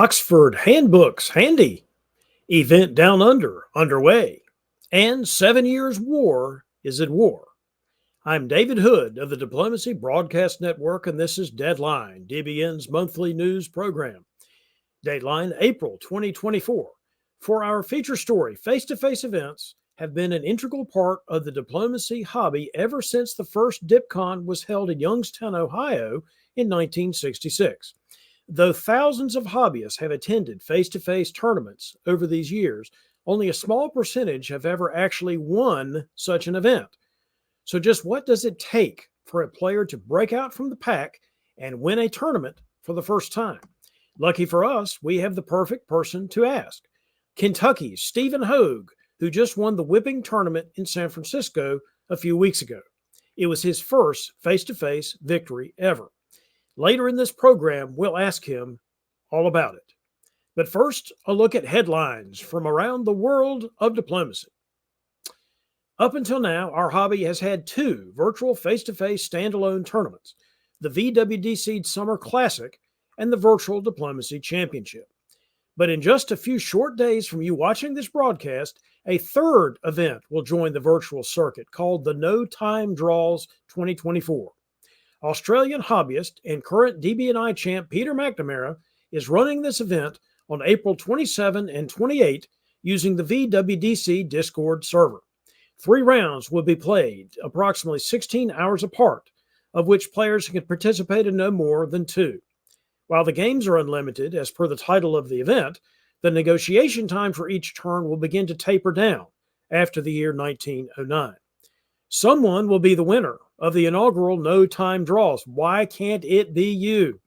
Oxford Handbooks handy. Event Down Under underway. And 7 years war is at war. I'm David Hood of the Diplomacy Broadcast Network, and this is Deadline, DBN's monthly news program. Deadline, April 2024. For our feature story, face-to-face events have been an integral part of the diplomacy hobby ever since the first DipCon was held in Youngstown, Ohio in 1966. Though thousands of hobbyists have attended face-to-face tournaments over these years, only a small percentage have ever actually won such an event. So just what does it take for a player to break out from the pack and win a tournament for the first time? Lucky for us, we have the perfect person to ask. Kentucky's Stephen Hogue, who just won the whipping tournament in San Francisco a few weeks ago. It was his first face-to-face victory ever. Later in this program, we'll ask him all about it. But first, a look at headlines from around the world of diplomacy. Up until now, our hobby has had two virtual face-to-face standalone tournaments, the VWDC Summer Classic and the Virtual Diplomacy Championship. But in just a few short days from you watching this broadcast, a third event will join the virtual circuit called the No Time Draws 2024. Australian hobbyist and current DB&I champ Peter McNamara is running this event on April 27 and 28 using the VWDC Discord server. 3 rounds will be played approximately 16 hours apart, of which players can participate in no more than 2. While the games are unlimited, as per the title of the event, the negotiation time for each turn will begin to taper down after the year 1909. Someone will be the winner of the inaugural No Time Draws. Why can't it be you?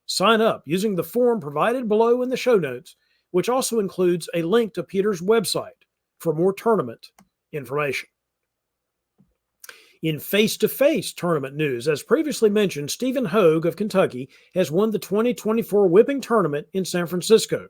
Sign up using the form provided below in the show notes, which also includes a link to Peter's website for more tournament information. In face-to-face tournament news, as previously mentioned, Stephen Hogue of Kentucky has won the 2024 whipping tournament in San Francisco,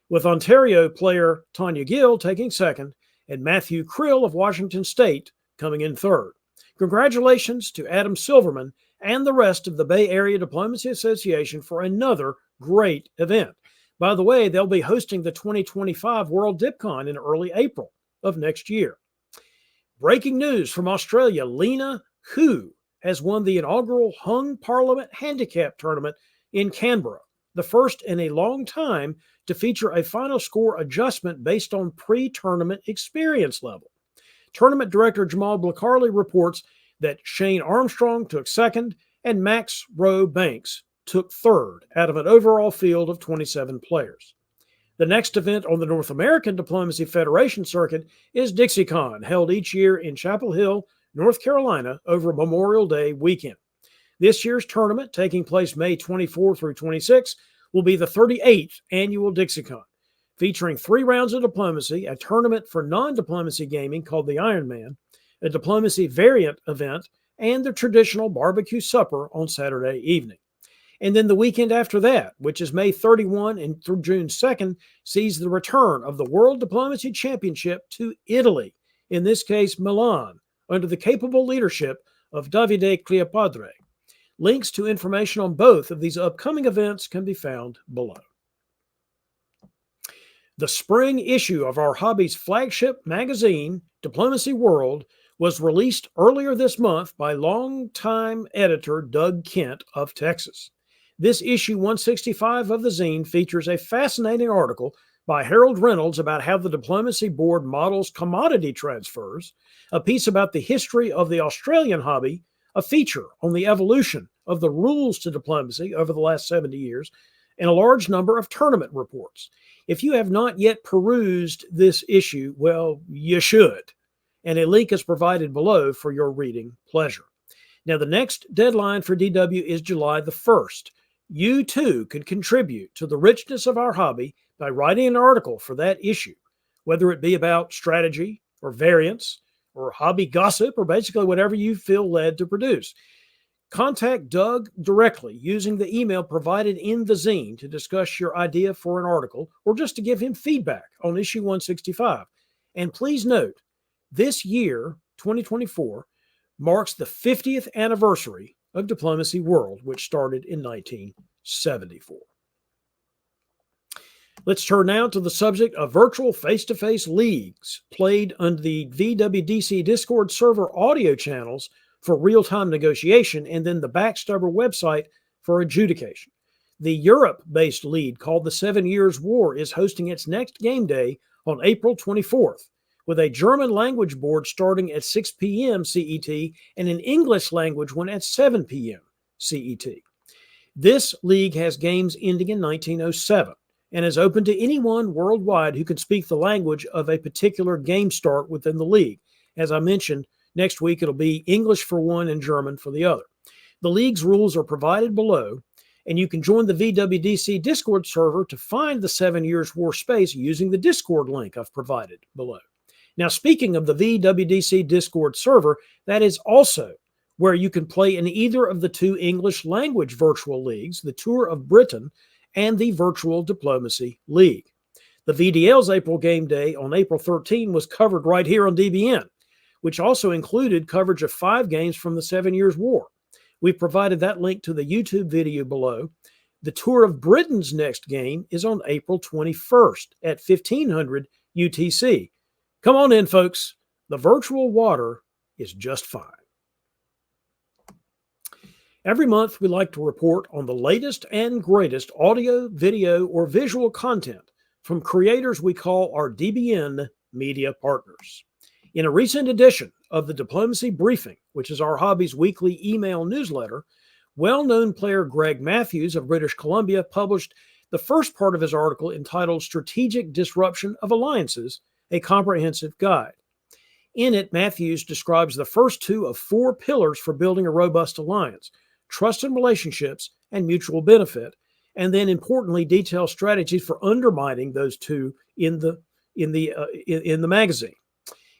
with Ontario player Tanya Gill taking second and Matthew Krill of Washington State coming in third. Congratulations to Adam Silverman and the rest of the Bay Area Diplomacy Association for another great event. By the way, they'll be hosting the 2025 World DipCon in early April of next year. Breaking news from Australia, Lena Hu has won the inaugural Hung Parliament Handicap Tournament in Canberra, the first in a long time to feature a final score adjustment based on pre-tournament experience level. Tournament director Jamal Blakarli reports that Shane Armstrong took second and Max Rowe Banks took third out of an overall field of 27 players. The next event on the North American Diplomacy Federation circuit is DixieCon, held each year in Chapel Hill, North Carolina over Memorial Day weekend. This year's tournament, taking place May 24 through 26, will be the 38th annual DixieCon, featuring 3 rounds of diplomacy, a tournament for non-diplomacy gaming called the Ironman, a diplomacy variant event, and the traditional barbecue supper on Saturday evening. And then the weekend after that, which is May 31 and through June 2nd, sees the return of the World Diplomacy Championship to Italy, in this case Milan, under the capable leadership of Davide Cleopadre. Links to information on both of these upcoming events can be found below. The spring issue of our hobby's flagship magazine, Diplomacy World, was released earlier this month by longtime editor Doug Kent of Texas. This issue 165 of the zine features a fascinating article by Harold Reynolds about how the Diplomacy Board models commodity transfers, a piece about the history of the Australian hobby, a feature on the evolution of the rules to diplomacy over the last 70 years, and a large number of tournament reports. If you have not yet perused this issue, well, you should. And a link is provided below for your reading pleasure. Now, the next deadline for DW is July the 1st. You too can contribute to the richness of our hobby by writing an article for that issue, whether it be about strategy or variance or hobby gossip or basically whatever you feel led to produce. Contact Doug directly using the email provided in the zine to discuss your idea for an article or just to give him feedback on issue 165. And please note, this year, 2024, marks the 50th anniversary of Diplomacy World, which started in 1974. Let's turn now to the subject of virtual face-to-face leagues played under the VWDC Discord server audio channels for real-time negotiation, and then the Backstabber website for adjudication. The Europe-based league called the 7 Years' War is hosting its next game day on April 24th, with a German language board starting at 6 p.m. CET and an English language one at 7 p.m. CET. This league has games ending in 1907 and is open to anyone worldwide who can speak the language of a particular game start within the league. As I mentioned, next week it'll be English for one and German for the other. The league's rules are provided below, and you can join the VWDC Discord server to find the 7 Years' War space using the Discord link I've provided below. Now, speaking of the VWDC Discord server, that is also where you can play in either of the two English language virtual leagues, the Tour of Britain and the Virtual Diplomacy League. The VDL's April game day on April 13 was covered right here on DBN, which also included coverage of 5 games from the 7 Years' War. We've provided that link to the YouTube video below. The Tour of Britain's next game is on April 21st at 1500 UTC. Come on in, folks. The virtual water is just fine. Every month, we like to report on the latest and greatest audio, video, or visual content from creators we call our DBN media partners. In a recent edition of the Diplomacy Briefing, which is our hobby's weekly email newsletter, well-known player Greg Matthews of British Columbia published the first part of his article entitled Strategic Disruption of Alliances, a Comprehensive Guide. In it, Matthews describes the first 2 of 4 pillars for building a robust alliance: trust and relationships and mutual benefit, and then importantly details strategies for undermining those 2 in the magazine.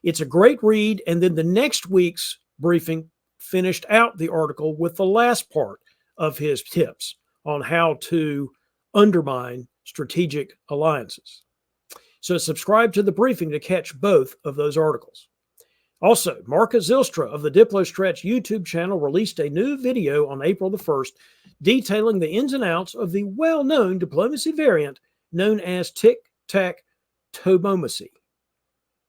It's a great read, and then the next week's briefing finished out the article with the last part of his tips on how to undermine strategic alliances. So subscribe to the briefing to catch both of those articles. Also, Marcus Zylstra of the Diplo Stretch YouTube channel released a new video on April the 1st detailing the ins and outs of the well-known diplomacy variant known as tic-tac-toe-momacy.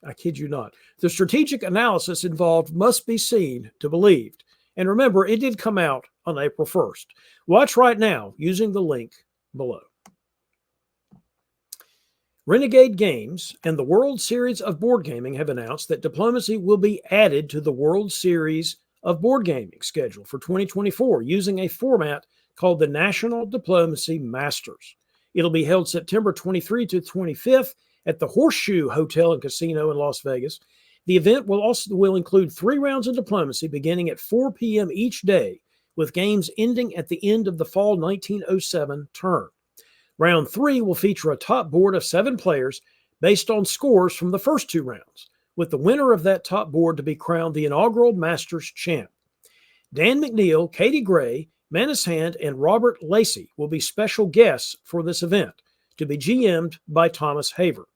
I kid you not. The strategic analysis involved must be seen to believed. And remember, it did come out on April 1st. Watch right now using the link below. Renegade Games and the World Series of Board Gaming have announced that diplomacy will be added to the World Series of Board Gaming schedule for 2024 using a format called the National Diplomacy Masters. It'll be held September 23 to 25th at the Horseshoe Hotel and Casino in Las Vegas. The event will include 3 rounds of diplomacy beginning at 4 p.m. each day, with games ending at the end of the fall 1907 term. Round 3 will feature a top board of 7 players based on scores from the first 2 rounds, with the winner of that top board to be crowned the inaugural Masters champ. Dan McNeil, Katie Gray, Manus Hand, and Robert Lacey will be special guests for this event, to be GM'd by Thomas Haver.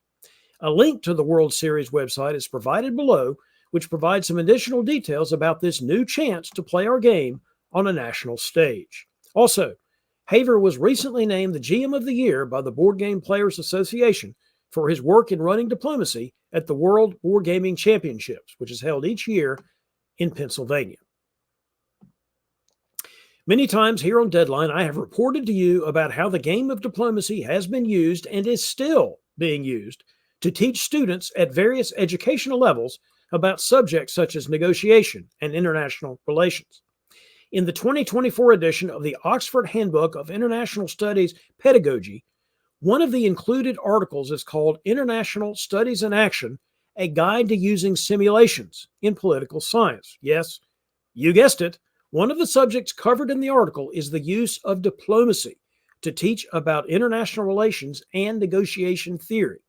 A link to the World Series website is provided below, which provides some additional details about this new chance to play our game on a national stage. Also, Haver was recently named the GM of the Year by the Board Game Players Association for his work in running diplomacy at the World Board Gaming Championships, which is held each year in Pennsylvania. Many times here on Deadline, I have reported to you about how the game of diplomacy has been used and is still being used to teach students at various educational levels about subjects such as negotiation and international relations. In the 2024 edition of the Oxford Handbook of International Studies Pedagogy, one of the included articles is called International Studies in Action, a Guide to Using Simulations in Political Science. Yes, you guessed it. One of the subjects covered in the article is the use of diplomacy to teach about international relations and negotiation theory.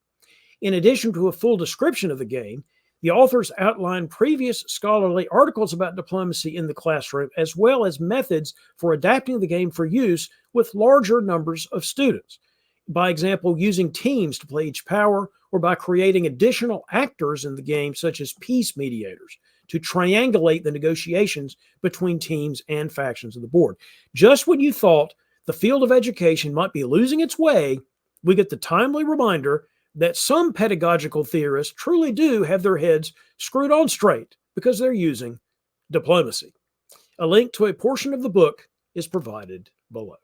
In addition to a full description of the game, the authors outline previous scholarly articles about diplomacy in the classroom, as well as methods for adapting the game for use with larger numbers of students. By example, using teams to play each power, or by creating additional actors in the game, such as peace mediators, to triangulate the negotiations between teams and factions of the board. Just when you thought the field of education might be losing its way, We get the timely reminder that some pedagogical theorists truly do have their heads screwed on straight because they're using diplomacy. A link to a portion of the book is provided below.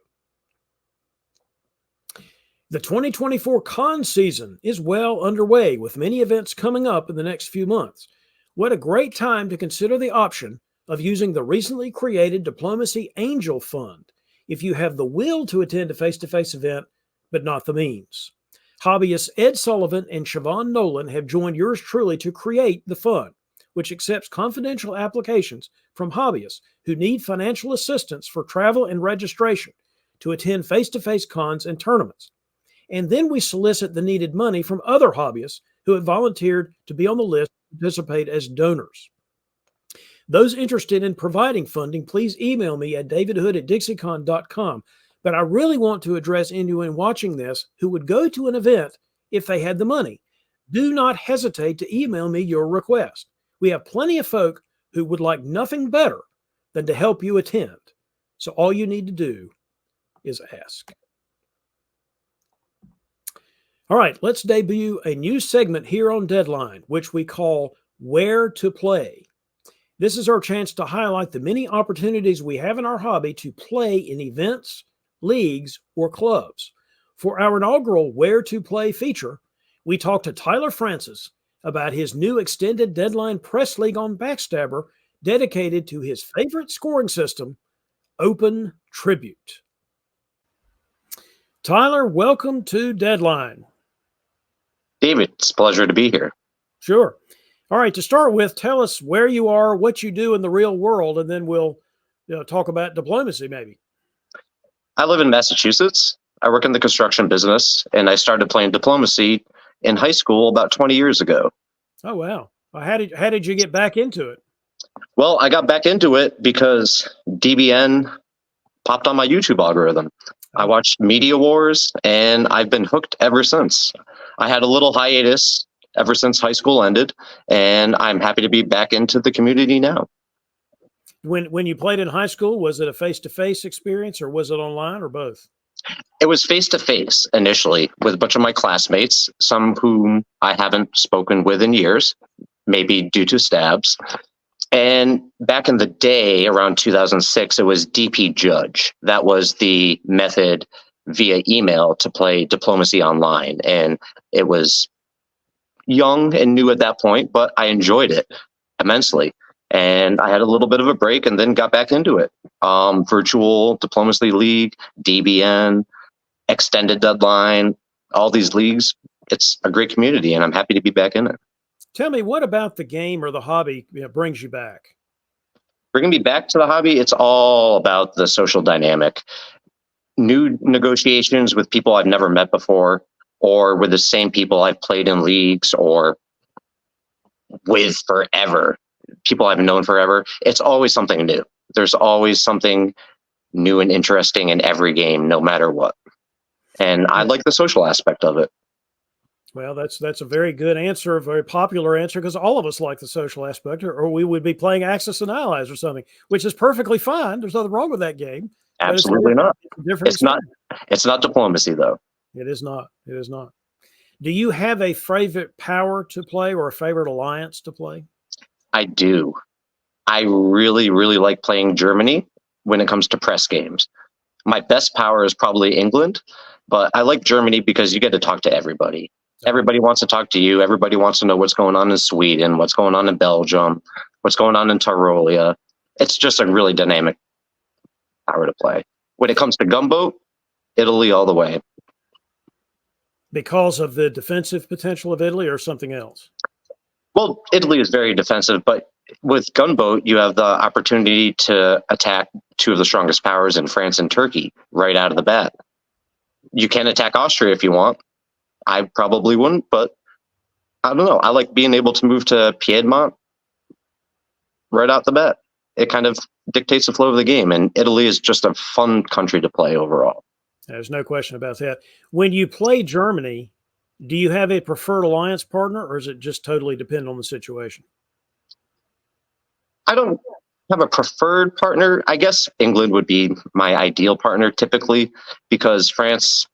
The 2024 con season is well underway, with many events coming up in the next few months. What a great time to consider the option of using the recently created Diplomacy Angel Fund if you have the will to attend a face-to-face event, but not the means. Hobbyists Ed Sullivan and Siobhan Nolan have joined yours truly to create the fund, which accepts confidential applications from hobbyists who need financial assistance for travel and registration to attend face-to-face cons and tournaments. And then we solicit the needed money from other hobbyists who have volunteered to be on the list to participate as donors. Those interested in providing funding, please email me at davidhood@dixiecon.com. But I really want to address anyone watching this who would go to an event if they had the money. Do not hesitate to email me your request. We have plenty of folk who would like nothing better than to help you attend. So all you need to do is ask. All right, let's debut a new segment here on Deadline, which we call Where to Play. This is our chance to highlight the many opportunities we have in our hobby to play in events, leagues, or clubs. For our inaugural Where to Play feature, we talked to Tyler Francis about his new extended Deadline Press League on Backstabber dedicated to his favorite scoring system, Open Tribute. Tyler, welcome to Deadline. David, it's a pleasure to be here. Sure. All right, to start with, tell us where you are, what you do in the real world, and then we'll talk about diplomacy maybe. I live in Massachusetts. I work in the construction business, and I started playing diplomacy in high school about 20 years ago. Oh, wow. Well, how did you get back into it? Well, I got back into it because DBN popped on my YouTube algorithm. I watched Media Wars, and I've been hooked ever since. I had a little hiatus ever since high school ended, and I'm happy to be back into the community now. When you played in high school, was it a face-to-face experience, or was it online, or both? It was face-to-face initially with a bunch of my classmates, some whom I haven't spoken with in years, maybe due to stabs. And back in the day, around 2006, it was DP Judge. That was the method via email to play diplomacy online. And it was young and new at that point, but I enjoyed it immensely. And I had a little bit of a break and then got back into it. Virtual Diplomacy League, DBN, Extended Deadline, all these leagues. It's a great community, and I'm happy to be back in it. Tell me, what about the game or the hobby brings you back? Bringing me back to the hobby, it's all about the social dynamic. New negotiations with people I've never met before, or with the same people I've played in leagues or with forever, people I've known forever. It's always something new. There's always something new and interesting in every game, no matter what. And I like the social aspect of it. Well, that's a very good answer, a very popular answer, because all of us like the social aspect, or we would be playing Axis and Allies or something, which is perfectly fine. There's nothing wrong with that game. Absolutely not. It's not diplomacy, though. It is not. It is not. Do you have a favorite power to play or a favorite alliance to play? I do. I really, really like playing Germany when it comes to press games. My best power is probably England, but I like Germany because you get to talk to everybody. Everybody wants to talk to you. Everybody wants to know what's going on in Sweden, what's going on in Belgium, what's going on in Tyrolia. It's just a really dynamic power to play. When it comes to gunboat, Italy all the way. Because of the defensive potential of Italy or something else? Well, Italy is very defensive, but with gunboat, you have the opportunity to attack two of the strongest powers in France and Turkey right out of the bat. You can attack Austria if you want. I probably wouldn't, but I don't know. I like being able to move to Piedmont right out the bat. It kind of dictates the flow of the game, and Italy is just a fun country to play overall. There's no question about that. When you play Germany, do you have a preferred alliance partner, or is it just totally dependent on the situation? I don't have a preferred partner. I guess England would be my ideal partner typically, because France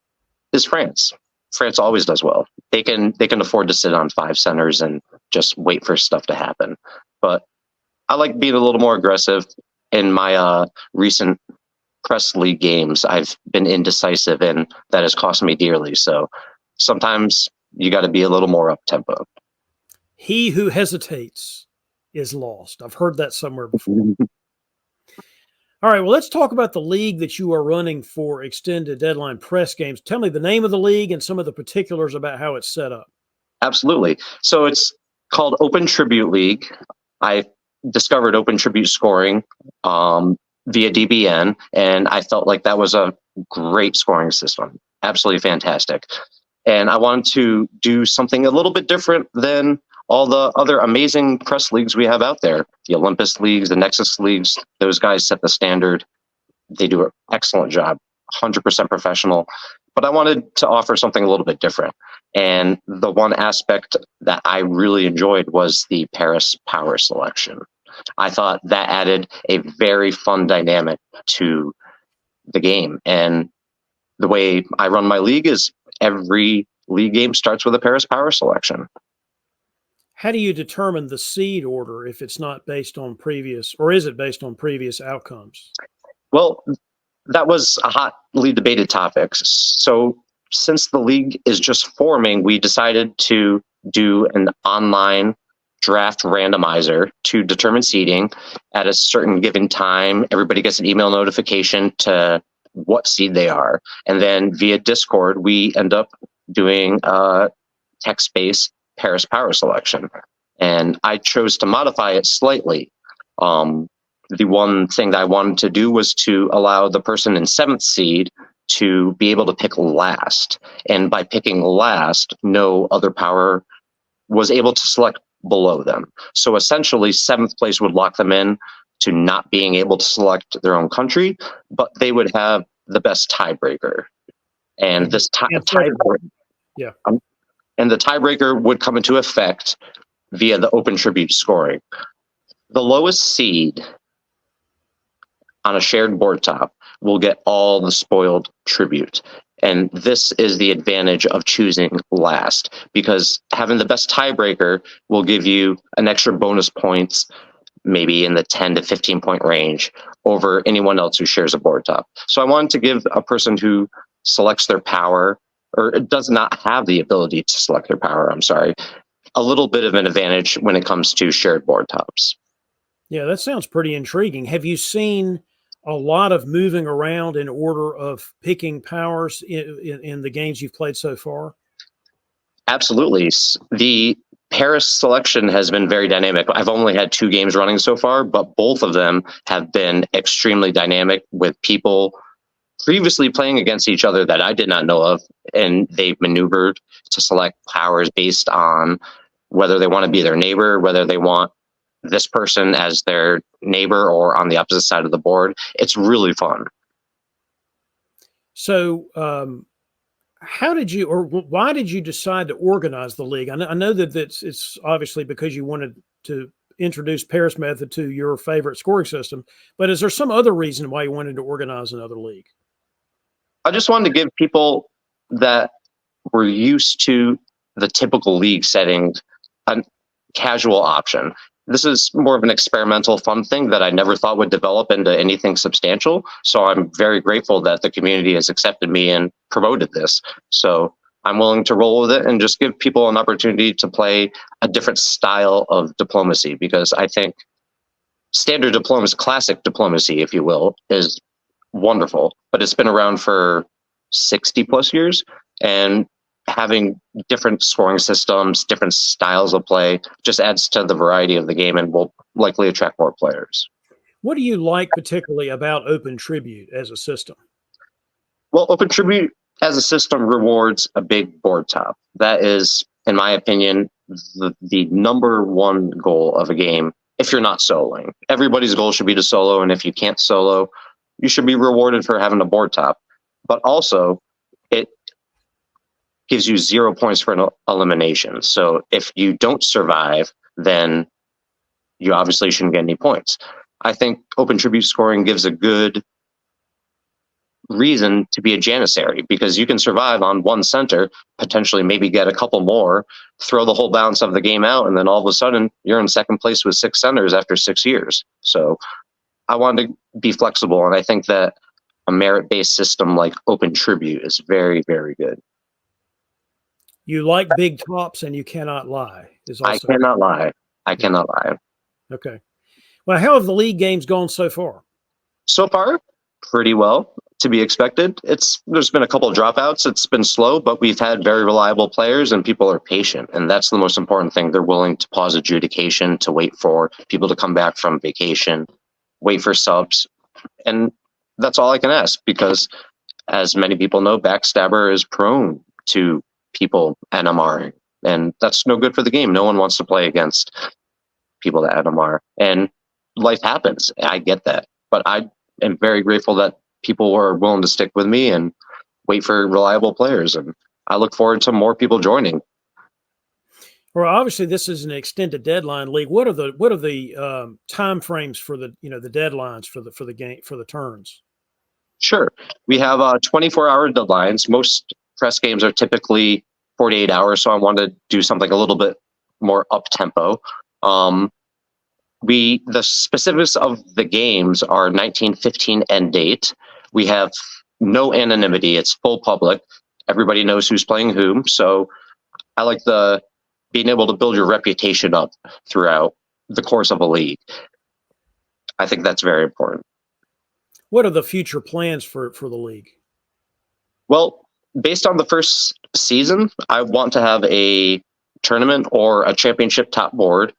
is France. France always does well. They can afford to sit on 5 centers and just wait for stuff to happen. But I like being a little more aggressive. In my recent press league games, I've been indecisive, and that has cost me dearly. So sometimes you got to be a little more up tempo. He who hesitates is lost. I've heard that somewhere before. All right, well, let's talk about the league that you are running for extended deadline press games. Tell me the name of the league and some of the particulars about how it's set up. Absolutely. So it's called Open Tribute League. I discovered Open Tribute scoring via DBN, and I felt like that was a great scoring system. Absolutely fantastic. And I wanted to do something a little bit different than all the other amazing press leagues we have out there. The Olympus leagues, the Nexus leagues, those guys set the standard. They do an excellent job, 100% professional. But I wanted to offer something a little bit different. And the one aspect that I really enjoyed was the Paris power selection. I thought that added a very fun dynamic to the game. And the way I run my league is every league game starts with a Paris power selection. How do you determine the seed order if it's not based on previous, or is it based on previous outcomes? Well, that was a hotly debated topic. So since the league is just forming, we decided to do an online draft randomizer to determine seeding at a certain given time. Everybody gets an email notification to what seed they are. And then via Discord, we end up doing a text-based Paris power selection. And I chose to modify it slightly. The one thing that I wanted to do was to allow the person in 7th seed to be able to pick last. And by picking last, no other power was able to select below them. So essentially, 7th place would lock them in to not being able to select their own country, but they would have the best tiebreaker. And this tiebreaker, yeah. And the tiebreaker would come into effect via the Open Tribute scoring. The lowest seed on a shared board top will get all the spoiled tribute. And this is the advantage of choosing last, because having the best tiebreaker will give you an extra bonus points, maybe in the 10 to 15 point range, over anyone else who shares a board top. So I wanted to give a person who selects their power, or does not have the ability to select their power, a little bit of an advantage when it comes to shared board tops. Yeah, that sounds pretty intriguing. Have you seen a lot of moving around in order of picking powers in the games you've played so far? Absolutely. The Paris selection has been very dynamic. I've only had 2 games running so far, but both of them have been extremely dynamic, with people previously playing against each other that I did not know of, and they've maneuvered to select powers based on whether they want to be their neighbor, whether they want this person as their neighbor or on the opposite side of the board. It's really fun. So how did you, or why did you decide to organize the league? I know that it's obviously because you wanted to introduce Paris method to your favorite scoring system, but is there some other reason why you wanted to organize another league? I just wanted to give people that were used to the typical league setting a casual option. This is more of an experimental, fun thing that I never thought would develop into anything substantial. So I'm very grateful that the community has accepted me and promoted this. So I'm willing to roll with it and just give people an opportunity to play a different style of diplomacy, because I think standard diplomacy, classic diplomacy, if you will, is wonderful, but it's been around for 60 plus years, and having different scoring systems, different styles of play just adds to the variety of the game and will likely attract more players. What do you like particularly about Open Tribute as a system? Well, Open Tribute as a system rewards a big board top. That is, in my opinion, the number one goal of a game if you're not soloing. Everybody's goal should be to solo, and if you can't solo, you should be rewarded for having a board top. But also, it gives you 0 points for an elimination. So if you don't survive, then you obviously shouldn't get any points. I think Open Tribute scoring gives a good reason to be a janissary, because you can survive on one center, potentially maybe get a couple more, throw the whole balance of the game out, and then all of a sudden you're in second place with 6 centers after 6 years. So I wanted to be flexible, and I think that a merit-based system like Open Tribute is very, very good. You like big tops and you cannot lie. Is also I cannot lie. I cannot lie. okay. Well, how have the league games gone so far? So far, pretty well, to be expected. There's been a couple of dropouts. It's been slow, but we've had very reliable players and people are patient. And that's the most important thing. They're willing to pause adjudication, to wait for people to come back from vacation, wait for subs. And that's all I can ask, because as many people know, Backstabber is prone to people NMRing. And that's no good for the game. No one wants to play against people that NMR. And life happens. I get that. But I am very grateful that people were willing to stick with me and wait for reliable players. And I look forward to more people joining. Well, obviously, this is an extended deadline league. What are the time frames for the the deadlines for the game, for the turns? Sure, we have 24-hour deadlines. Most press games are typically 48 hours, so I wanted to do something a little bit more up tempo. The specifics of the games are 1915 end date. We have no anonymity; it's full public. Everybody knows who's playing whom. So I like being able to build your reputation up throughout the course of a league. I think that's very important. What are the future plans for the league? Well, based on the first season, I want to have a tournament or a championship top board.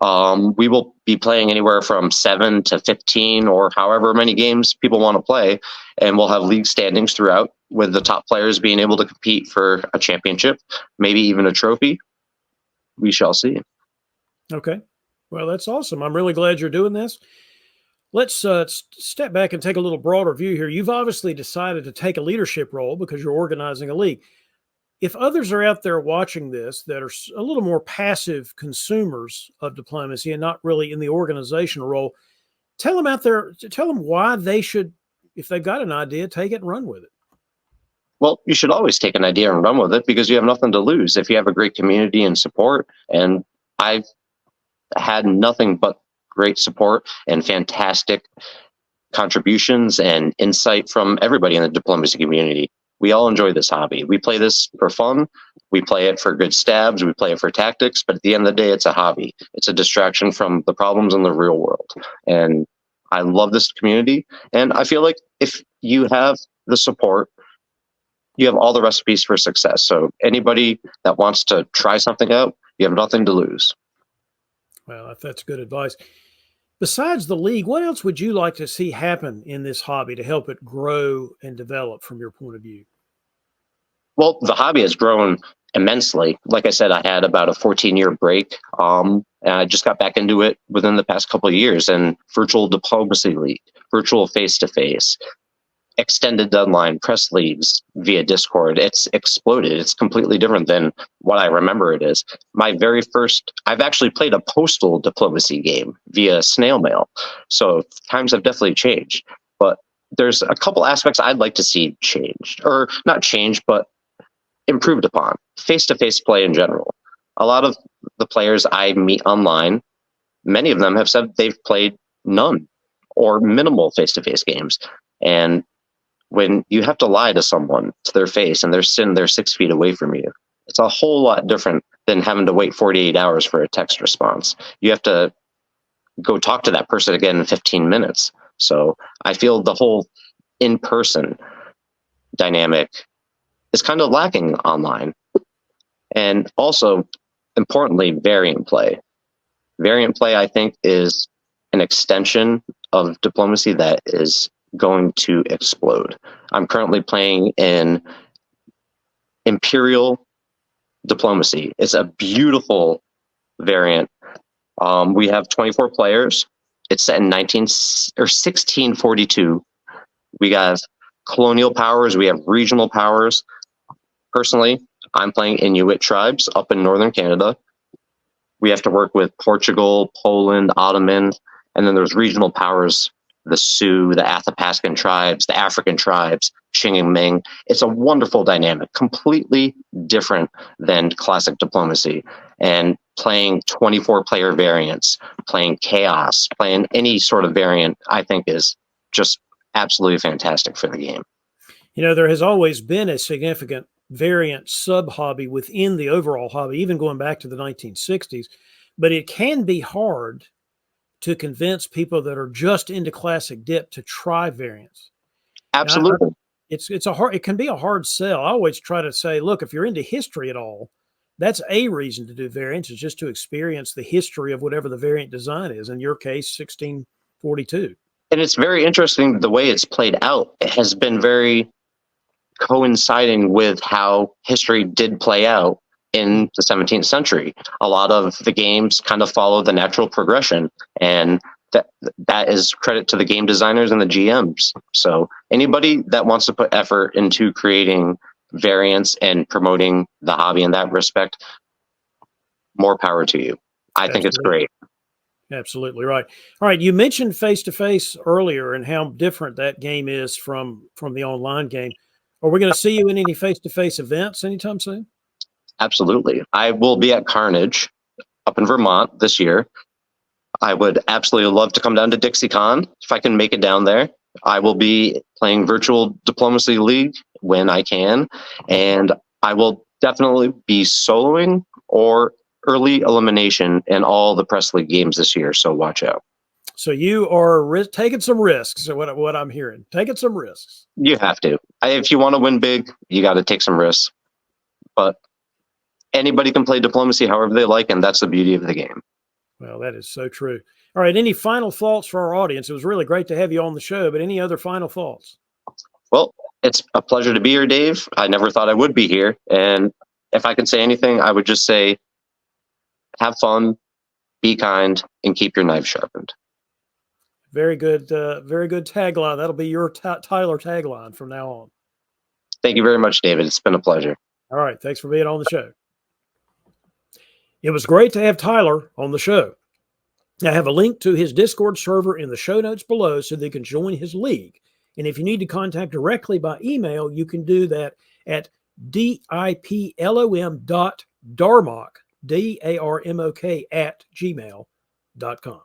We will be playing anywhere from 7 to 15 or however many games people want to play. And we'll have league standings throughout, with the top players being able to compete for a championship, maybe even a trophy. We shall see. Okay. Well, that's awesome. I'm really glad you're doing this. Let's step back and take a little broader view here. You've obviously decided to take a leadership role because you're organizing a league. If others are out there watching this that are a little more passive consumers of diplomacy and not really in the organizational role, tell them why they should, if they've got an idea, take it and run with it. Well, you should always take an idea and run with it, because you have nothing to lose if you have a great community and support. And I've had nothing but great support and fantastic contributions and insight from everybody in the diplomacy community. We all enjoy this hobby. We play this for fun. We play it for good stabs. We play it for tactics. But at the end of the day, it's a hobby. It's a distraction from the problems in the real world. And I love this community. And I feel like if you have the support, you have all the recipes for success. So anybody that wants to try something out, you have nothing to lose. Well, that's good advice. Besides the league, what else would you like to see happen in this hobby to help it grow and develop from your point of view? Well, the hobby has grown immensely. Like I said, I had about a 14-year break. And I just got back into it within the past couple of years. And virtual diplomacy league, virtual face-to-face, extended deadline press leagues via Discord. It's exploded. It's completely different than what I remember it is. I've actually played a postal diplomacy game via snail mail. So times have definitely changed. But there's a couple aspects I'd like to see changed, or not changed, but improved upon. Face-to-face play in general. A lot of the players I meet online, many of them have said they've played none or minimal face-to-face games. And when you have to lie to someone to their face and they're 6 feet away from you, it's a whole lot different than having to wait 48 hours for a text response. You have to go talk to that person again in 15 minutes. So I feel the whole in-person dynamic is kind of lacking online. And also, importantly, variant play. Variant play, I think, is an extension of diplomacy that is going to explode. I'm currently playing in Imperial Diplomacy. It's a beautiful variant. We have 24 players. It's set in 1642. We got colonial powers. We have regional powers. Personally, I'm playing Inuit tribes up in northern Canada. We have to work with Portugal, Poland, Ottoman, and then there's regional powers the Sioux, the Athapascan tribes, the African tribes, Xing and Ming. It's a wonderful dynamic, completely different than classic diplomacy. And playing 24-player variants, playing chaos, playing any sort of variant, I think is just absolutely fantastic for the game. There has always been a significant variant sub-hobby within the overall hobby, even going back to the 1960s. But it can be hard to convince people that are just into classic dip to try variants. Absolutely. It can be a hard sell. I always try to say, look, if you're into history at all, that's a reason to do variants, is just to experience the history of whatever the variant design is. In your case, 1642. And it's very interesting the way it's played out. It has been very coinciding with how history did play out in the 17th century. A lot of the games kind of follow the natural progression, and that is credit to the game designers and the GMs. So anybody that wants to put effort into creating variants and promoting the hobby in that respect, more power to you. I think it's great. Absolutely right. All right, you mentioned face-to-face earlier and how different that game is from the online game. Are we going to see you in any face-to-face events anytime soon? Absolutely. I will be at Carnage up in Vermont this year. I would absolutely love to come down to DixieCon if I can make it down there. I will be playing Virtual Diplomacy League when I can, and I will definitely be soloing or early elimination in all the Press League games this year, so watch out. So you are taking some risks, what I'm hearing. Taking some risks. You have to. If you want to win big, you got to take some risks. But anybody can play diplomacy however they like, and that's the beauty of the game. Well, that is so true. All right, any final thoughts for our audience? It was really great to have you on the show, but any other final thoughts? Well, it's a pleasure to be here, Dave. I never thought I would be here. And if I could say anything, I would just say, have fun, be kind, and keep your knife sharpened. Very good tagline. That'll be your Tyler tagline from now on. Thank you very much, David. It's been a pleasure. All right. Thanks for being on the show. It was great to have Tyler on the show. I have a link to his Discord server in the show notes below so they can join his league. And if you need to contact directly by email, you can do that at diplom.darmok, DARMOK @gmail.com.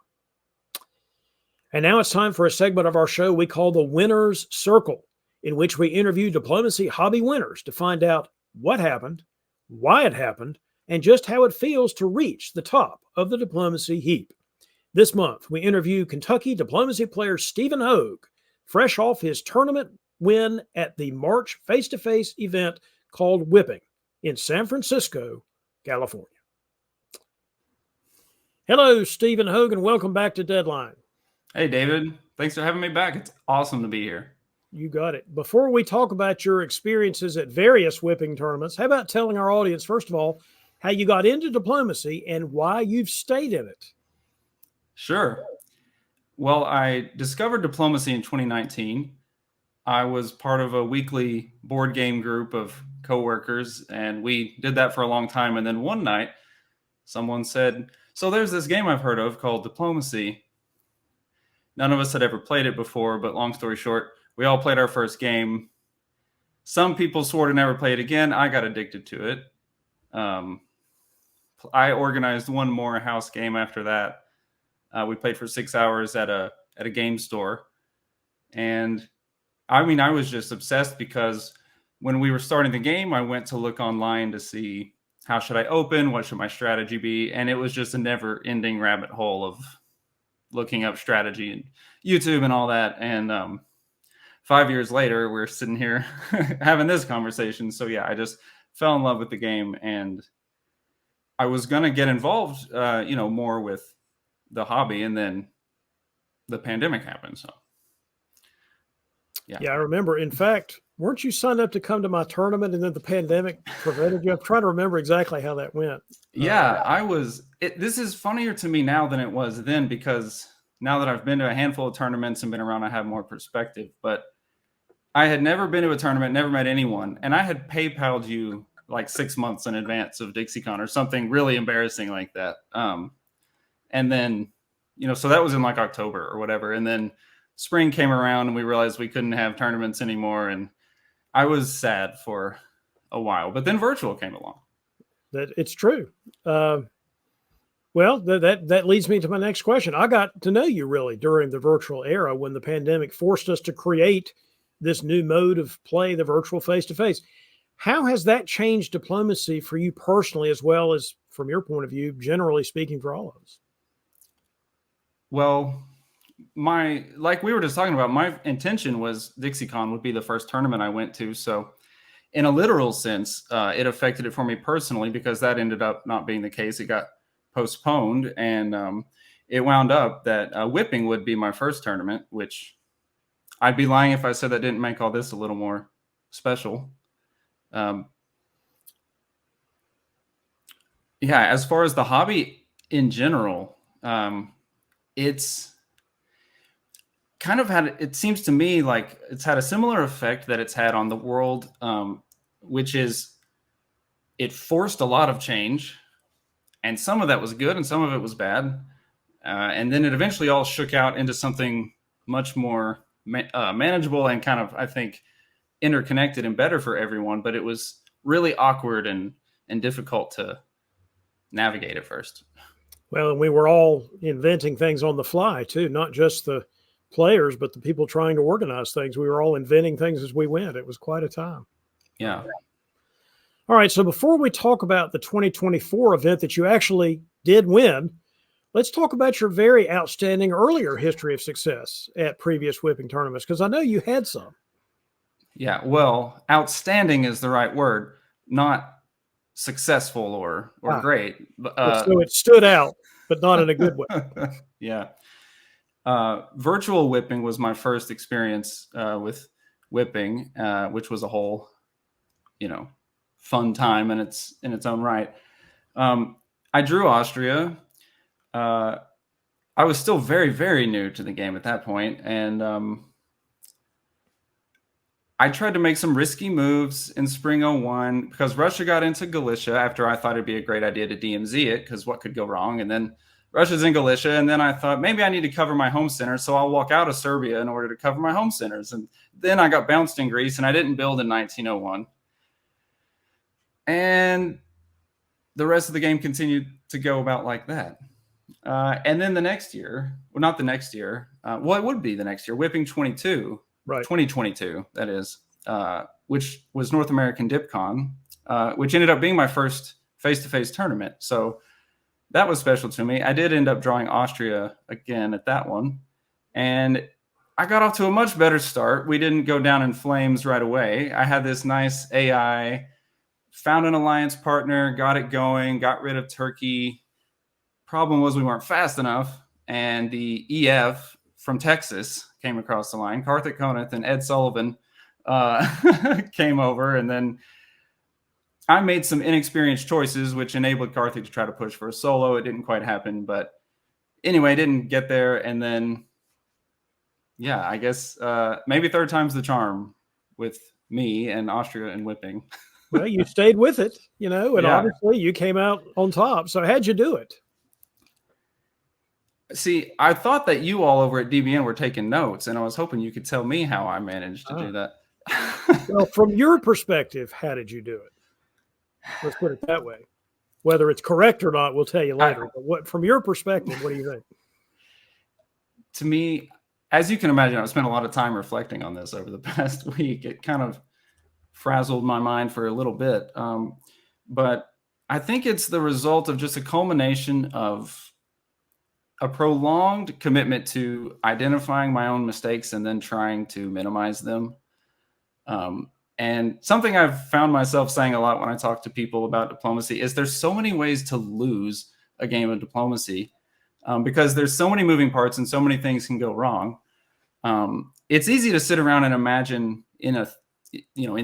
And now it's time for a segment of our show we call the Winner's Circle, in which we interview diplomacy hobby winners to find out what happened, why it happened, and just how it feels to reach the top of the diplomacy heap. This month, we interview Kentucky diplomacy player Stephen Hogue, fresh off his tournament win at the March face-to-face event called Whipping in San Francisco, California. Hello, Stephen Hogue, and welcome back to Deadline. Hey, David. Thanks for having me back. It's awesome to be here. You got it. Before we talk about your experiences at various whipping tournaments, how about telling our audience, first of all, how you got into diplomacy and why you've stayed in it? Sure. Well, I discovered diplomacy in 2019. I was part of a weekly board game group of coworkers, and we did that for a long time. And then one night, someone said, so there's this game I've heard of called Diplomacy. None of us had ever played it before, but long story short, we all played our first game. Some people swore to never play it again. I got addicted to it. I organized one more house game after that. We played for 6 hours at a game store. And I mean, I was just obsessed because when we were starting the game, I went to look online to see how should I open, what should my strategy be? And it was just a never ending rabbit hole of looking up strategy and YouTube and all that. And 5 years later, we're sitting here having this conversation. So yeah, I just fell in love with the game, and I was going to get involved, more with the hobby, and then the pandemic happened. So yeah, I remember. In fact, weren't you signed up to come to my tournament, and then the pandemic prevented you? I'm trying to remember exactly how that went. Yeah, I was. This is funnier to me now than it was then, because now that I've been to a handful of tournaments and been around, I have more perspective. But I had never been to a tournament, never met anyone, and I had PayPal'd you like 6 months in advance of DixieCon or something really embarrassing like that. And then, so that was in like October or whatever. And then spring came around and we realized we couldn't have tournaments anymore. And I was sad for a while, but then virtual came along. That it's true. Well, that leads me to my next question. I got to know you really during the virtual era when the pandemic forced us to create this new mode of play, the virtual face-to-face. How has that changed diplomacy for you personally, as well as from your point of view, generally speaking, for all of us? Well, like we were just talking about, my intention was DixieCon would be the first tournament I went to. So in a literal sense, it affected it for me personally because that ended up not being the case. It got postponed, and it wound up that whipping would be my first tournament, which I'd be lying if I said that didn't make all this a little more special. Yeah, as far as the hobby in general, it's kind of it seems to me like it's had a similar effect that it's had on the world, which is it forced a lot of change, and some of that was good and some of it was bad. And then it eventually all shook out into something much more manageable and kind of, I think, interconnected and better for everyone. But it was really awkward and difficult to navigate at first. Well, and we were all inventing things on the fly too, not just the players, but the people trying to organize things. We were all inventing things as we went. It was quite a time. Yeah. All right. So before we talk about the 2024 event that you actually did win, let's talk about your very outstanding earlier history of success at previous whipping tournaments, because I know you had some. Yeah. Well, outstanding is the right word, not successful or great. So it stood out, but not in a good way. Yeah. Virtual whipping was my first experience with whipping, which was a whole, fun time in its own right. I drew Austria. I was still very, very new to the game at that point, and I tried to make some risky moves in spring 01 because Russia got into Galicia after I thought it'd be a great idea to DMZ it because what could go wrong? And then Russia's in Galicia, and then I thought maybe I need to cover my home center, so I'll walk out of Serbia in order to cover my home centers. And then I got bounced in Greece, and I didn't build in 1901. And the rest of the game continued to go about like that. And then the next year, well, not the next year, well, it would be the next year, whipping 22, right? 2022, that is, which was North American DipCon, which ended up being my first face-to-face tournament. So that was special to me. I did end up drawing Austria again at that one. And I got off to a much better start. We didn't go down in flames right away. I had this nice AI, found an alliance partner, got it going, got rid of Turkey. Problem was we weren't fast enough. And the EF from Texas came across the line. Karthik Koneth and Ed Sullivan came over, and then I made some inexperienced choices, which enabled Karthik to try to push for a solo. It didn't quite happen, but anyway, didn't get there. And then, yeah, I guess maybe third time's the charm with me and Austria and whipping. Well, you stayed with it, and obviously you came out on top. So how'd you do it? See, I thought that you all over at DBN were taking notes, and I was hoping you could tell me how I managed to do that. Well, from your perspective, how did you do it? Let's put it that way. Whether it's correct or not, we'll tell you later. But from your perspective, what do you think? To me, as you can imagine, I've spent a lot of time reflecting on this over the past week. It kind of frazzled my mind for a little bit. But I think it's the result of just a culmination of a prolonged commitment to identifying my own mistakes and then trying to minimize them. And something I've found myself saying a lot when I talk to people about diplomacy is there's so many ways to lose a game of diplomacy because there's so many moving parts and so many things can go wrong. It's easy to sit around and imagine in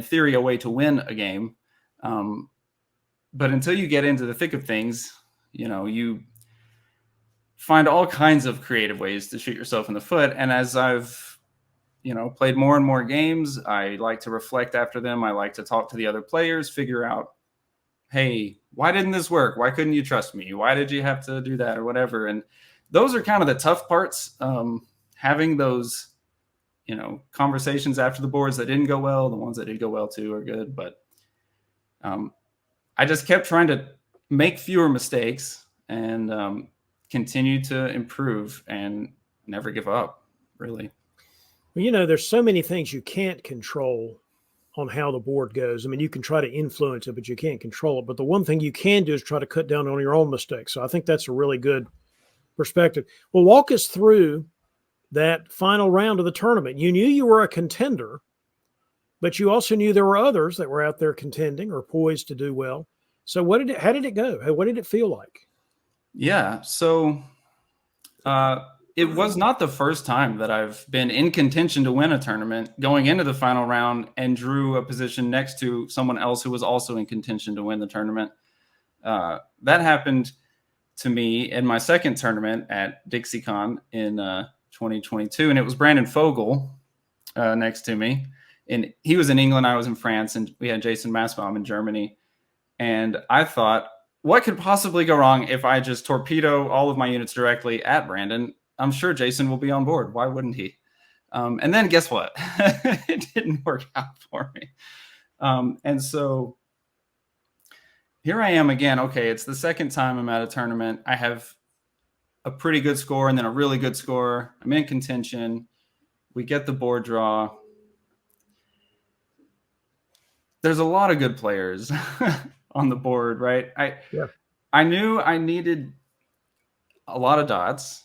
theory, a way to win a game. But until you get into the thick of things, you find all kinds of creative ways to shoot yourself in the foot. And as I've played more and more games, I like to reflect after them. I like to talk to the other players, figure out, hey, why didn't this work? Why couldn't you trust me? Why did you have to do that or whatever? And those are kind of the tough parts, having those conversations after the boards that didn't go well. The ones that did go well too are good, but I just kept trying to make fewer mistakes and continue to improve and never give up, really. Well, there's so many things you can't control on how the board goes. I mean, you can try to influence it, but you can't control it. But the one thing you can do is try to cut down on your own mistakes. So I think that's a really good perspective. Well, walk us through that final round of the tournament. You knew you were a contender, but you also knew there were others that were out there contending or poised to do well. So how did it go? What did it feel like? Yeah. So it was not the first time that I've been in contention to win a tournament going into the final round and drew a position next to someone else who was also in contention to win the tournament. That happened to me in my second tournament at DixieCon in 2022, and it was Brandon Fogel next to me. And he was in England, I was in France, and we had Jason Massbaum in Germany. And I thought, what could possibly go wrong if I just torpedo all of my units directly at Brandon? I'm sure Jason will be on board. Why wouldn't he? And then guess what? It didn't work out for me. And so here I am again. Okay, it's the second time I'm at a tournament. I have a pretty good score and then a really good score. I'm in contention. We get the board draw. There's a lot of good players on the board, right? I knew I needed a lot of dots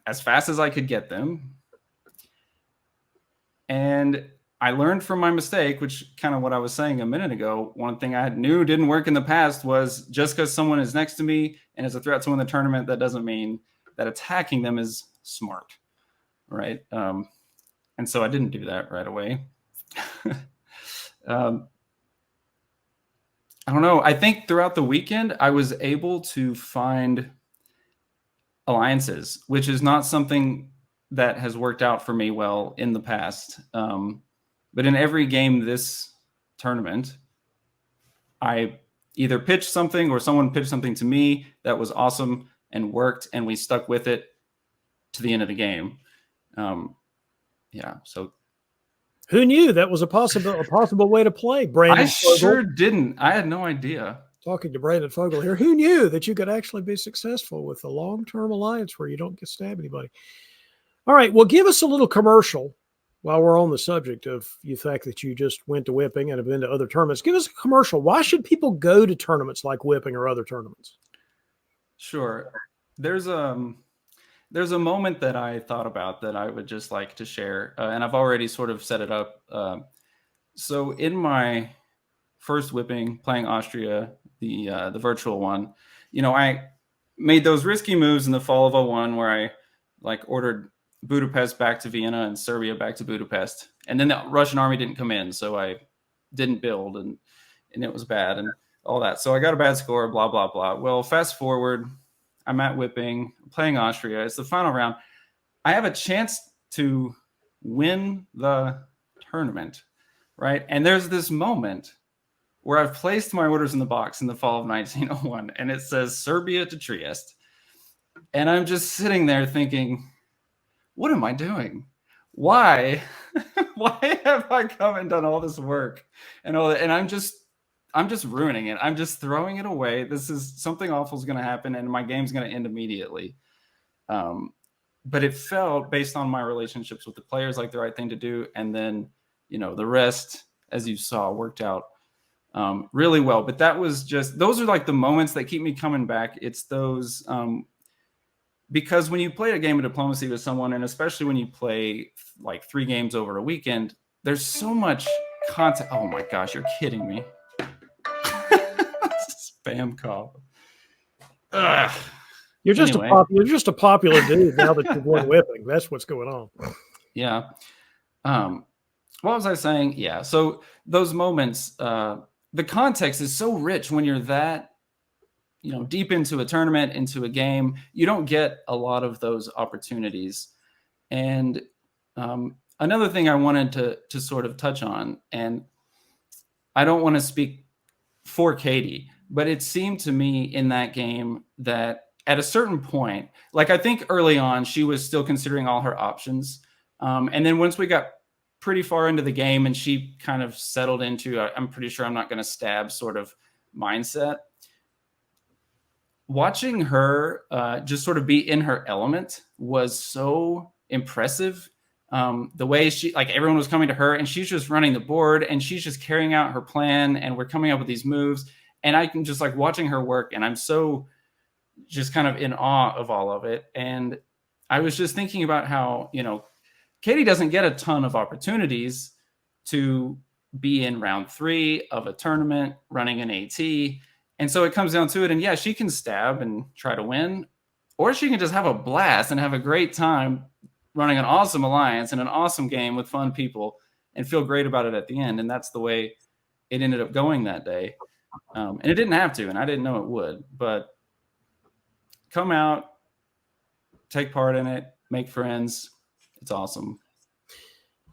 as fast as I could get them. And I learned from my mistake, which kind of what I was saying a minute ago. One thing I knew didn't work in the past was just because someone is next to me and is a threat to win the tournament, that doesn't mean that attacking them is smart, right? And so I didn't do that right away. I don't know. I think throughout the weekend, I was able to find alliances, which is not something that has worked out for me well in the past. But in every game this tournament, I either pitched something or someone pitched something to me that was awesome and worked, and we stuck with it to the end of the game. So who knew that was a possible way to play, Brandon? I sure didn't. I had no idea. Talking to Brandon Fogel here, who knew that you could actually be successful with a long-term alliance where you don't get stab anybody? All right, well, give us a little commercial while we're on the subject of the fact that you just went to Whipping and have been to other tournaments. Give us a commercial. Why should people go to tournaments like Whipping or other tournaments? Sure. There's a moment that I thought about that I would just like to share, and I've already sort of set it up. So in my first Whipping, playing Austria, the virtual one, I made those risky moves in the fall of 2001 where I ordered Budapest back to Vienna and Serbia back to Budapest, and then the Russian army didn't come in, so I didn't build, and it was bad and all that. So I got a bad score, blah blah blah. Well, fast forward, I'm at Whipping, playing Austria. It's the final round. I have a chance to win the tournament, right? And there's this moment where I've placed my orders in the box in the fall of 1901, and it says Serbia to Trieste. And I'm just sitting there thinking, what am I doing? Why? Why have I come and done all this work and all that? And I'm just ruining it. I'm just throwing it away. This is something awful is going to happen, and my game's going to end immediately. But it felt, based on my relationships with the players, like the right thing to do. And then, the rest, as you saw, worked out really well. But that was those are like the moments that keep me coming back. It's those, because when you play a game of diplomacy with someone, and especially when you play like 3 games over a weekend, there's so much content. Oh my gosh, you're kidding me. Spam call. Ugh. You're just a popular dude now that you've won Whipping. That's what's going on. Yeah. What was I saying? Yeah. So those moments, the context is so rich when you're that, deep into a tournament, into a game. You don't get a lot of those opportunities. And another thing I wanted to sort of touch on, and I don't want to speak for Katie, but it seemed to me in that game that at a certain point, I think early on, she was still considering all her options. And then once we got pretty far into the game and she kind of settled into, I'm pretty sure I'm not going to stab sort of mindset, watching her just sort of be in her element was so impressive. The way she, like, everyone was coming to her and she's just running the board and she's just carrying out her plan and we're coming up with these moves. And I can just like watching her work and I'm so just kind of in awe of all of it. And I was just thinking about how, you know, Katie doesn't get a ton of opportunities to be in round 3 of a tournament running an AT. And so it comes down to it. And yeah, she can stab and try to win, or she can just have a blast and have a great time running an awesome alliance and an awesome game with fun people and feel great about it at the end. And that's the way it ended up going that day. And it didn't have to, and I didn't know it would, but come out, take part in it, make friends. It's awesome.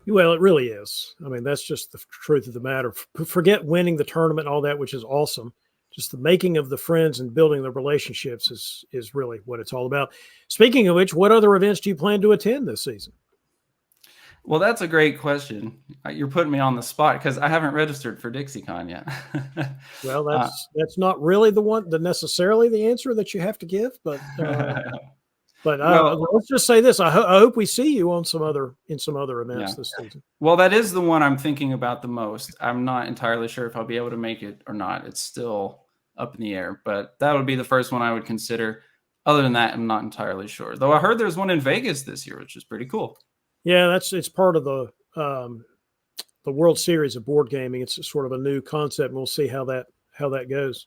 Well, it really is. I mean, that's just the truth of the matter. Forget winning the tournament and all that, which is awesome. Just the making of the friends and building the relationships is really what it's all about. Speaking of which, what other events do you plan to attend this season? Well, that's a great question. You're putting me on the spot because I haven't registered for DixieCon yet. Well, that's not really necessarily the answer that you have to give, but let's just say this: I hope we see you on some other events this season. Well, that is the one I'm thinking about the most. I'm not entirely sure if I'll be able to make it or not. It's still up in the air, but that would be the first one I would consider. Other than that, I'm not entirely sure. Though I heard there's one in Vegas this year, which is pretty cool. Yeah, it's part of the World Series of board gaming. It's sort of a new concept, and we'll see how that goes.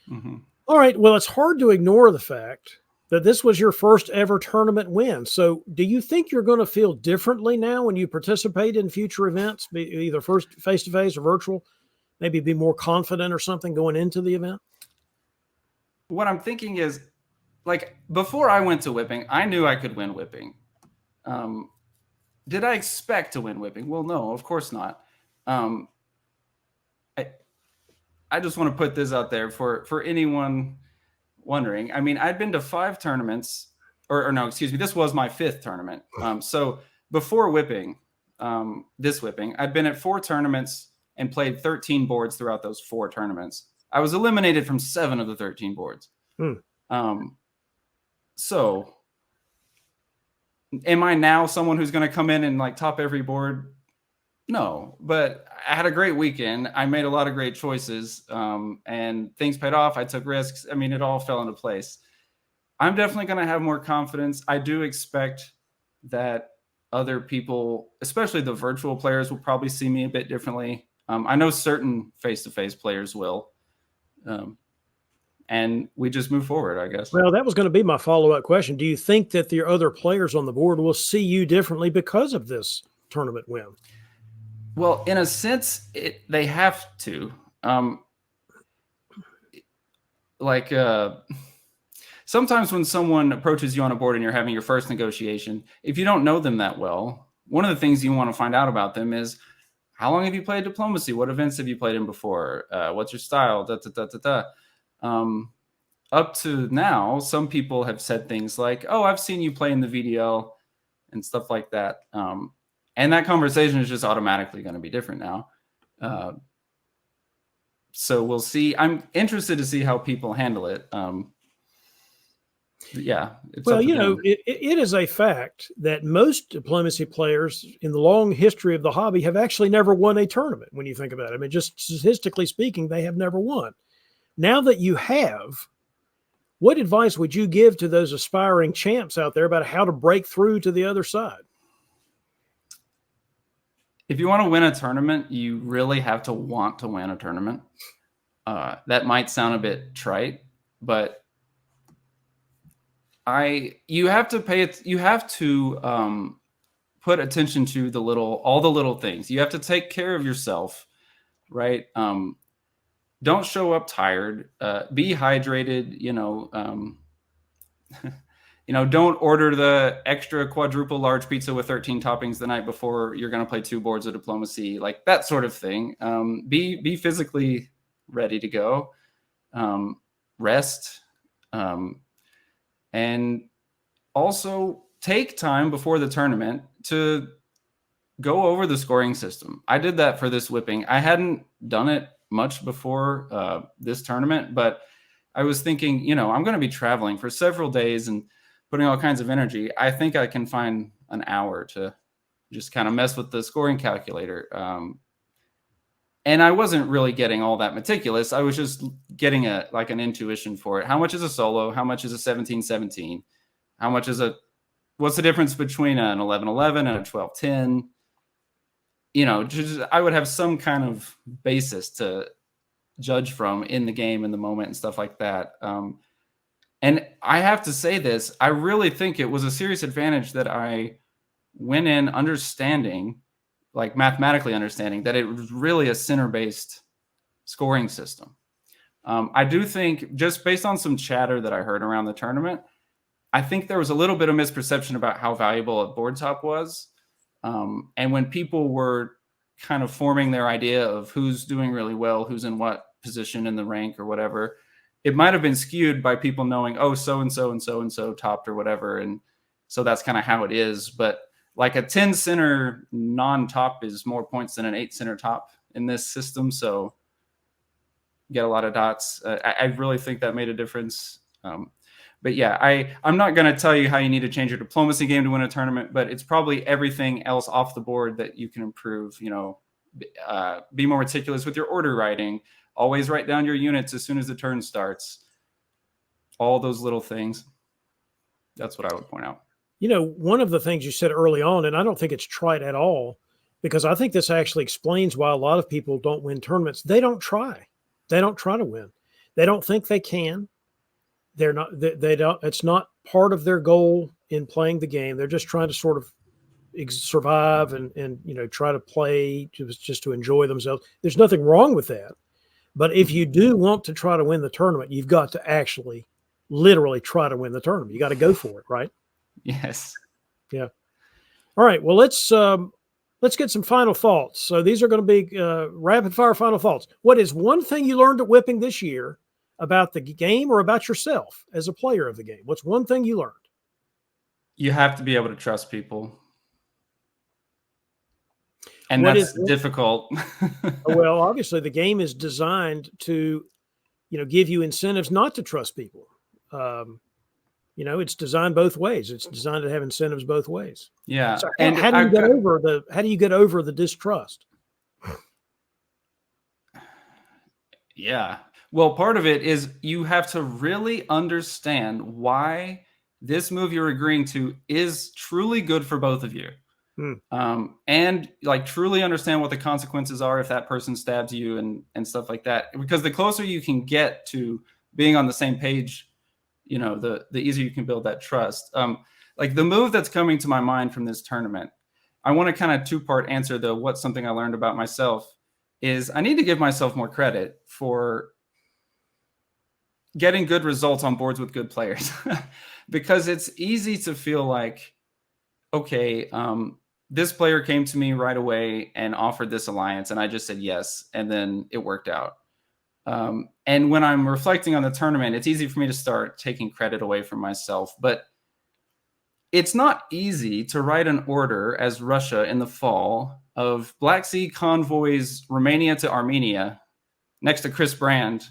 Mm-hmm. All right. Well, it's hard to ignore the fact that this was your first ever tournament win. So do you think you're going to feel differently now when you participate in future events, either first face-to-face or virtual, maybe be more confident or something going into the event? What I'm thinking is, like, before I went to whipping, I knew I could win whipping. Did I expect to win whipping? Well, no, of course not. I just want to put this out there for anyone wondering. I mean, I'd been to 5 tournaments, or no, excuse me, this was my 5th tournament. So before whipping, this whipping, I'd been at 4 tournaments and played 13 boards throughout those 4 tournaments. I was eliminated from 7 of the 13 boards. So am I now someone who's going to come in and like top every board? No, but I had a great weekend. I made a lot of great choices, and things paid off. I took risks. I mean, it all fell into place. I'm definitely going to have more confidence. I do expect that other people, especially the virtual players, will probably see me a bit differently. I know certain face-to-face players will. And we just move forward, I guess. Well, that was going to be my follow-up question. Do you think that the other players on the board will see you differently because of this tournament win? Well, in a sense, they have to. Sometimes when someone approaches you on a board and you're having your first negotiation, if you don't know them that well, one of the things you want to find out about them is, how long have you played diplomacy? What events have you played in before? What's your style? Up to now, some people have said things like, oh, I've seen you play in the VDL and stuff like that. And that conversation is just automatically going to be different now. So we'll see. I'm interested to see how people handle it. Yeah. Well, you know, it is a fact that most diplomacy players in the long history of the hobby have actually never won a tournament when you think about it. I mean, just statistically speaking, they have never won. Now that you have, what advice would you give to those aspiring champs out there about how to break through to the other side? If you want to win a tournament, you really have to want to win a tournament. That might sound a bit trite, but you have to put attention to all the little things. You have to take care of yourself, right? Don't show up tired. Be hydrated. Don't order the extra quadruple large pizza with 13 toppings the night before you're going to play 2 boards of diplomacy, like that sort of thing. Be physically ready to go. Rest. And also take time before the tournament to go over the scoring system. I did that for this whipping. I hadn't done it much before this tournament, but I was thinking, I'm going to be traveling for several days and putting all kinds of energy. I think I can find an hour to just kind of mess with the scoring calculator. And I wasn't really getting all that meticulous. I was just getting an intuition for it. How much is a solo? How much is a 17-17? How much is what's the difference between an 11-11 and a 12-10? I would have some kind of basis to judge from in the game, in the moment, and stuff like that. And I have to say this, I really think it was a serious advantage that I went in understanding, like mathematically understanding, that it was really a center-based scoring system. I do think, just based on some chatter that I heard around the tournament, I think there was a little bit of misperception about how valuable a board top was. And when people were kind of forming their idea of who's doing really well, who's in what position in the rank or whatever, it might have been skewed by people knowing, oh, so-and-so and so-and-so topped or whatever. And so that's kind of how it is. But like a 10 center non-top is more points than an 8 center top in this system. So you get a lot of dots. I really think that made a difference. But yeah, I'm not going to tell you how you need to change your diplomacy game to win a tournament, but it's probably everything else off the board that you can improve. Be more meticulous with your order writing. Always write down your units as soon as the turn starts. All those little things. That's what I would point out. One of the things you said early on, and I don't think it's trite at all, because I think this actually explains why a lot of people don't win tournaments. They don't try. They don't try to win. They don't think they can. They're not, they don't, it's not part of their goal in playing the game. They're just trying to sort of survive and try to play just to enjoy themselves. There's nothing wrong with that. But if you do want to try to win the tournament, you've got to actually literally try to win the tournament. You got to go for it, right? Yes. Yeah. All right. Well, let's get some final thoughts. So these are going to be rapid fire final thoughts. What is one thing you learned at whipping this year about the game or about yourself as a player of the game? What's one thing you learned? You have to be able to trust people. And that's difficult. Well, obviously the game is designed to, give you incentives not to trust people. It's designed both ways. It's designed to have incentives both ways. Yeah. So how do you get over the distrust? Yeah. Well, part of it is you have to really understand why this move you're agreeing to is truly good for both of you. And like truly understand what the consequences are if that person stabs you and stuff like that. Because the closer you can get to being on the same page, the easier you can build that trust. Like the move that's coming to my mind from this tournament, I want to kind of two-part answer though. What's something I learned about myself is I need to give myself more credit for getting good results on boards with good players. Because it's easy to feel like, okay, this player came to me right away and offered this alliance, and I just said yes, and then it worked out. And when I'm reflecting on the tournament, it's easy for me to start taking credit away from myself. But it's not easy to write an order as Russia in the fall of Black Sea convoys Romania to Armenia next to Chris Brand,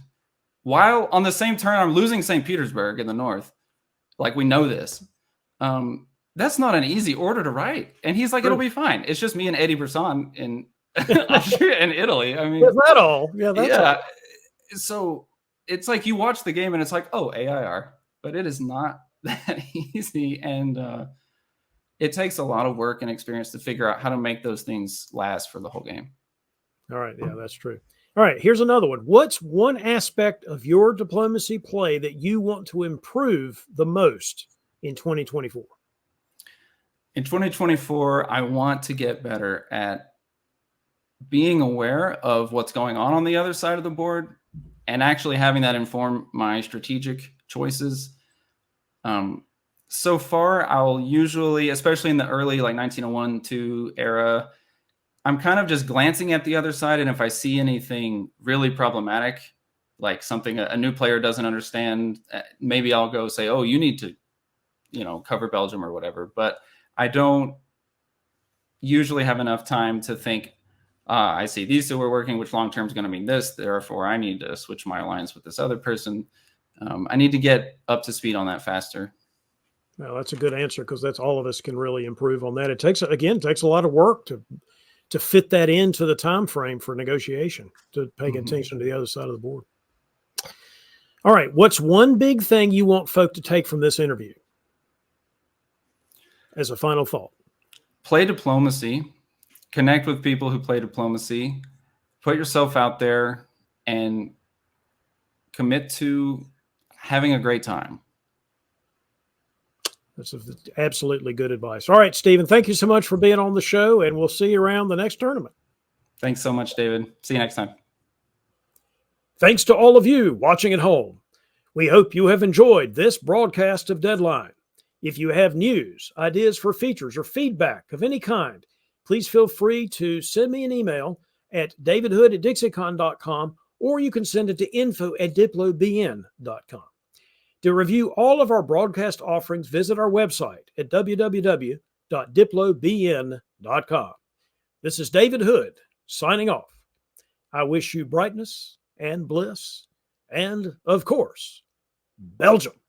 while on the same turn I'm losing St. Petersburg in the north. Like, we know this. That's not an easy order to write. And he's like, it'll be fine. It's just me and Eddie Brisson in Austria and Italy. I mean, is that all? Yeah, that's all. So it's like you watch the game and it's like, oh, AIR. But it is not that easy. And it takes a lot of work and experience to figure out how to make those things last for the whole game. All right. Yeah, that's true. All right. Here's another one. What's one aspect of your diplomacy play that you want to improve the most in 2024? In 2024, I want to get better at being aware of what's going on the other side of the board and actually having that inform my strategic choices. So far, I'll usually, especially in the early like 1901-2 era, I'm kind of just glancing at the other side. And if I see anything really problematic, like something a new player doesn't understand, maybe I'll go say, oh, you need to cover Belgium or whatever. But I don't usually have enough time to think, I see these two are working, which long term is going to mean this. Therefore, I need to switch my alliance with this other person. I need to get up to speed on that faster. Well, that's a good answer, because that's all of us can really improve on that. It takes a lot of work to fit that into the time frame for negotiation, to pay attention to the other side of the board. All right, what's one big thing you want folk to take from this interview as a final thought? Play diplomacy, connect with people who play diplomacy, put yourself out there, and commit to having a great time. That's absolutely good advice. All right, Stephen, thank you so much for being on the show, and we'll see you around the next tournament. Thanks so much, David. See you next time. Thanks to all of you watching at home. We hope you have enjoyed this broadcast of Deadline. If you have news, ideas for features, or feedback of any kind, please feel free to send me an email at davidhood@dixiecon.com, or you can send it to info@diplom.darmok. To review all of our broadcast offerings, visit our website at www.diplom.darmok. This is David Hood signing off. I wish you brightness and bliss and, of course, Belgium.